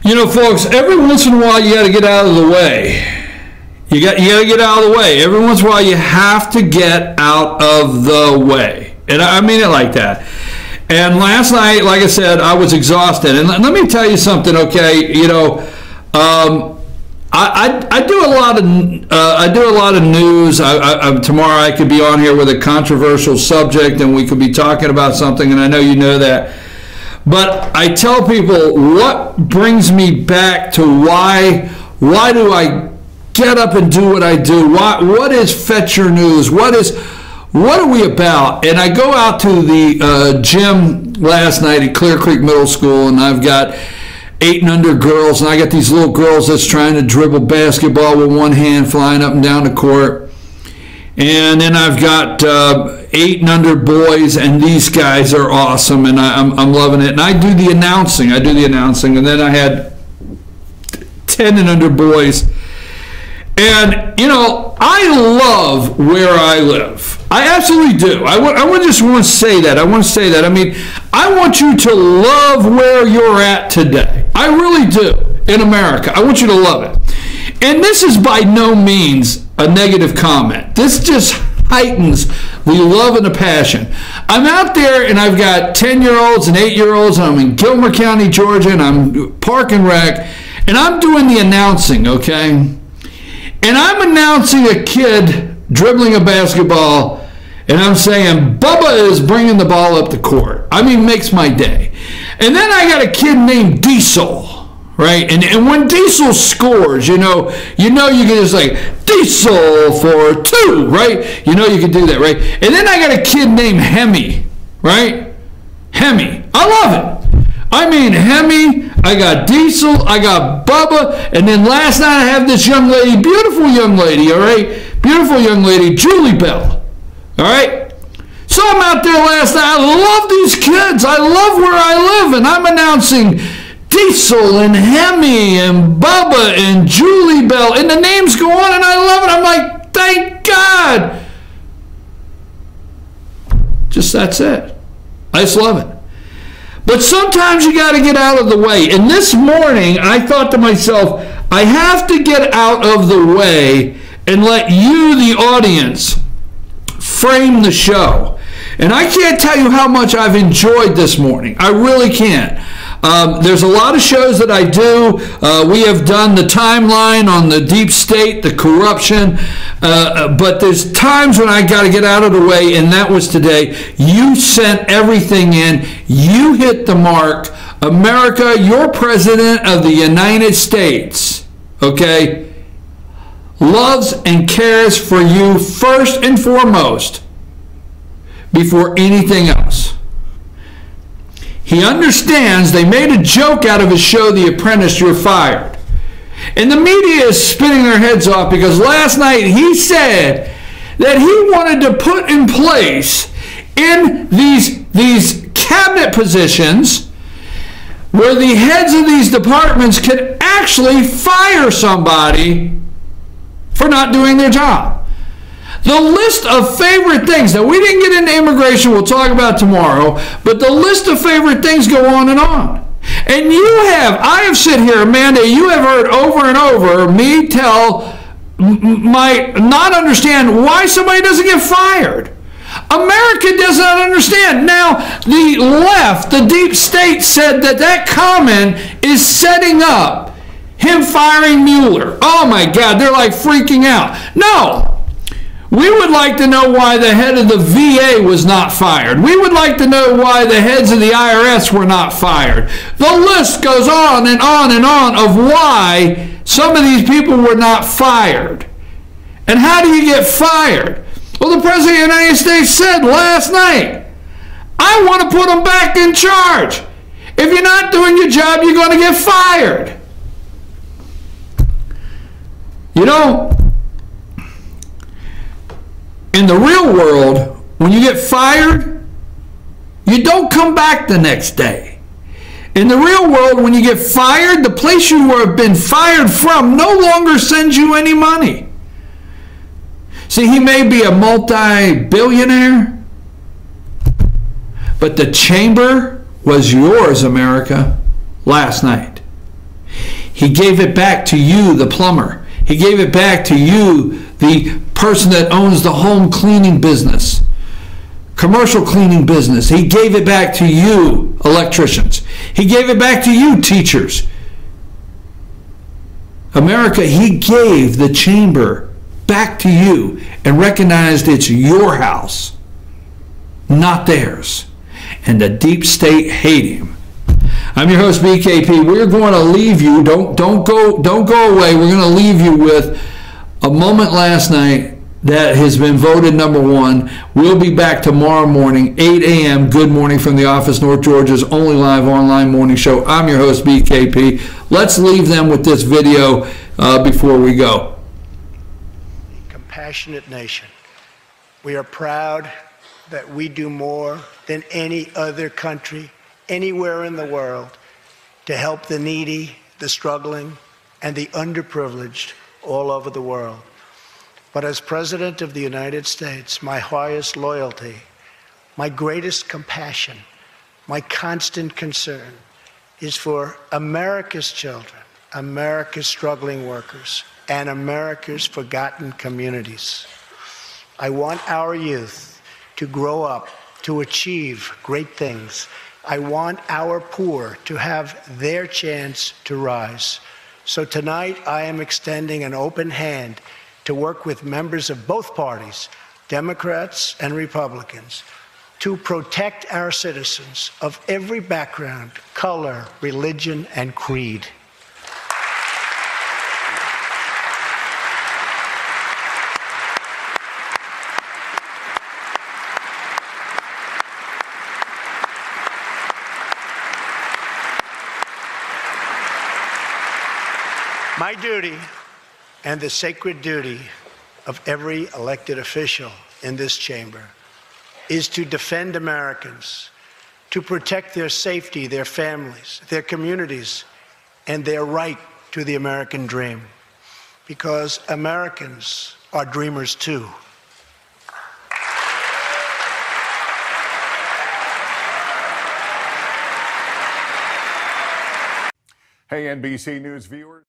You know, folks, every once in a while you got to get out of the way. You got to get out of the way. Every once in a while you have to get out of the way. And I mean it like that. And last night, like I said, I was exhausted. And let me tell you something, okay? You know, I do a lot of news. Tomorrow I could be on here with a controversial subject, and we could be talking about something, and I know you know that. But I tell people what brings me back to why do I get up and do what I do? What is Fetch Your News? What are we about? And I go out to the gym last night at Clear Creek Middle School, and I've got 8 and under girls, and I got these little girls that's trying to dribble basketball with one hand flying up and down the court. And then I've got 8 and under boys, and these guys are awesome, and I'm loving it. And I do the announcing. And then I had 10 and under boys. And, you know, I love where I live. I absolutely do. I just want to say that. I mean, I want you to love where you're at today. I really do, in America. I want you to love it. And this is by no means a negative comment. This just heightens the love and the passion. I'm out there, and I've got 10-year-olds and 8-year-olds, and I'm in Gilmer County, Georgia, and I'm Park and Rec, and I'm doing the announcing, okay? And I'm announcing a kid dribbling a basketball, and I'm saying, Bubba is bringing the ball up the court. I mean, makes my day. And then I got a kid named Diesel, right? And when Diesel scores, you know you can just like, Diesel for 2, right? You know you can do that, right? And then I got a kid named Hemi, right? Hemi. I love it. I mean, Hemi, I got Diesel, I got Bubba, and then last night I have this young lady, beautiful young lady, all right? Beautiful young lady, Julie Bell, all right? So I'm out there last night. I love these kids. I love where I live, and I'm announcing Diesel and Hemi and Bubba and Julie Bell, and the names go on, and I love it. I'm like, thank God. Just that's it. I just love it. But sometimes you got to get out of the way. And this morning, I thought to myself, I have to get out of the way and let you, the audience, frame the show. And I can't tell you how much I've enjoyed this morning. I really can't. There's a lot of shows that I do. We have done the timeline on the deep state, the corruption, but there's times when I got to get out of the way, and that was today. You sent everything in. You hit the mark. America, your president of the United States, okay, loves and cares for you first and foremost before anything else. He understands. They made a joke out of his show, The Apprentice, You're Fired. And the media is spinning their heads off because last night he said that he wanted to put in place in these cabinet positions where the heads of these departments could actually fire somebody for not doing their job. The list of favorite things, now we didn't get into immigration, we'll talk about tomorrow, but the list of favorite things go on and on. And I have sit here, Amanda, you have heard over and over me tell not understand why somebody doesn't get fired. America does not understand. Now, the left, the deep state said that comment is setting up him firing Mueller. Oh my God, they're like freaking out. No. We would like to know why the head of the VA was not fired. We would like to know why the heads of the IRS were not fired. The list goes on and on and on of why some of these people were not fired. And how do you get fired? Well, the President of the United States said last night, I want to put them back in charge. If you're not doing your job, you're going to get fired. You know, in the real world, when you get fired, you don't come back the next day. In the real world, when you get fired, the place you have been fired from no longer sends you any money. See, he may be a multi-billionaire, but the chamber was yours, America, last night. He gave it back to you, the plumber. He gave it back to you, the person that owns the home cleaning business, commercial cleaning business. He gave it back to you, electricians. He gave it back to you, teachers. America, he gave the chamber back to you and recognized it's your house, not theirs. And the deep state hate him. I'm your host, BKP. We're going to leave you. Don't go away. We're going to leave you with a moment last night that has been voted #1. We'll be back tomorrow morning, 8 a.m. Good Morning from the Office, North Georgia's only live online morning show. I'm your host, BKP. Let's leave them with this video before we go. Compassionate nation. We are proud that we do more than any other country anywhere in the world to help the needy, the struggling, and the underprivileged all over the world. But as President of the United States, my highest loyalty, my greatest compassion, my constant concern is for America's children, America's struggling workers, and America's forgotten communities. I want our youth to grow up to achieve great things. I want our poor to have their chance to rise. So tonight I am extending an open hand to work with members of both parties, Democrats and Republicans, to protect our citizens of every background, color, religion, and creed. My duty, and the sacred duty of every elected official in this chamber, is to defend Americans, to protect their safety, their families, their communities, and their right to the American dream. Because Americans are dreamers too. Hey, NBC News viewers.